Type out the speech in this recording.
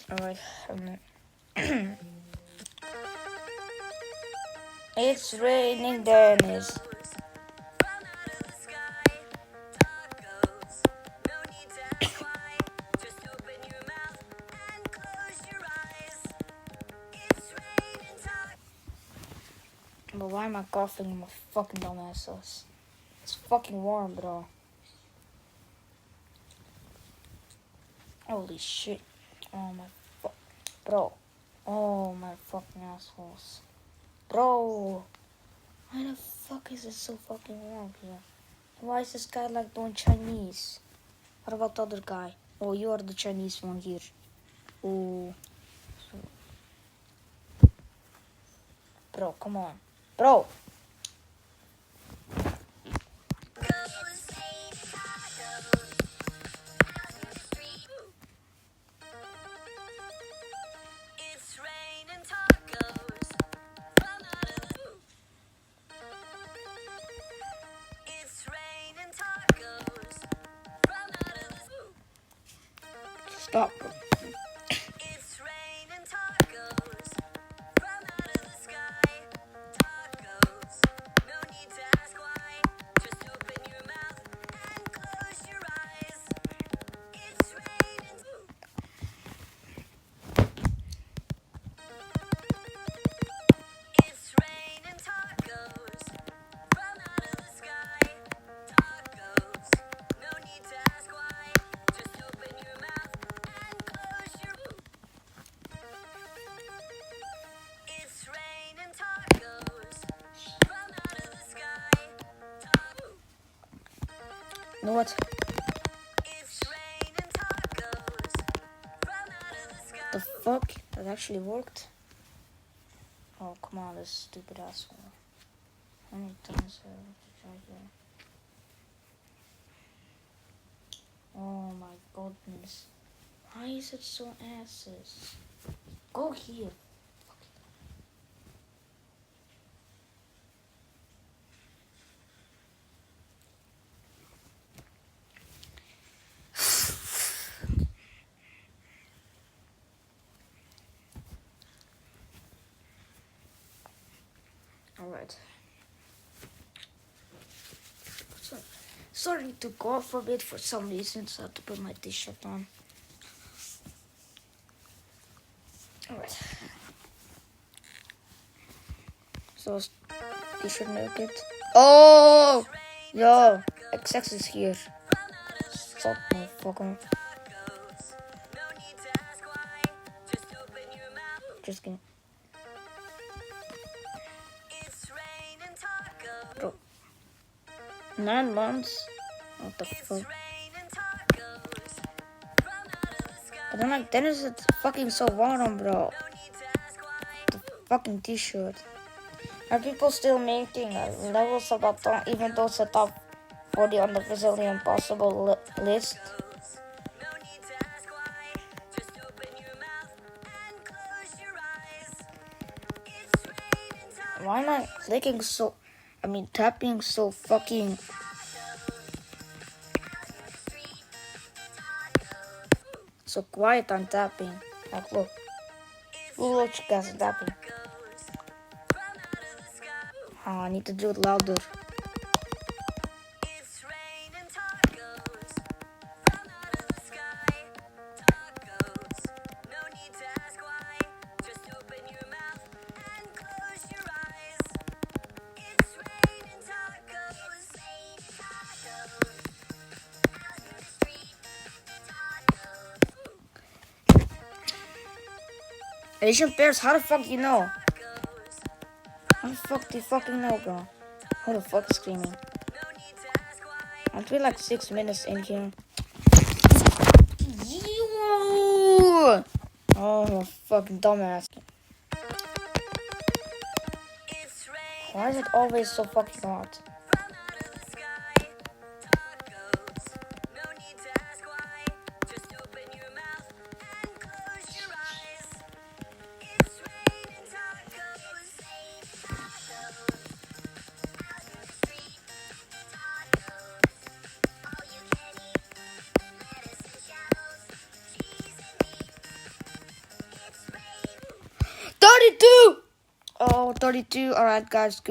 Alright, it's raining, Dennis. But why am I coughing in my fucking dumbass sauce? It's fucking warm, bro. Holy shit. Oh my fuck. Bro. Oh my fucking assholes. Bro. Why the fuck is it so fucking warm here? Why is this guy like doing Chinese? What about the other guy? Oh, you are the Chinese one here. Oh. Bro, come on. Bro. Stop. You know what? The fuck? That actually worked? Oh, come on, this stupid asshole. How many times have I tried that? Oh my goodness. Why is it so asses? Go here. Alright. Starting to cough a bit for some reason, so I have to put my t-shirt on. Alright. So, t-shirt naked. Oh! Yo! XX is here. Stop, motherfucker. Just kidding. Bro. 9 months? What the fuck? But then like, Dennis is fucking so warm, bro. The fucking t-shirt. Are people still making levels about that, even though it's a top 40 on the Physically Impossible list? Why am I clicking so... tapping so fucking... So quiet on tapping. Like, look. Look, you guys are tapping. Oh, I need to do it louder. Asian Bears, how the fuck you know? How the fuck do you fucking know, bro? Who the fuck is screaming? I'm doing like 6 minutes in here. You! Oh, fucking dumbass. Why is it always so fucking hot? 32! Oh, 32. Alright, guys.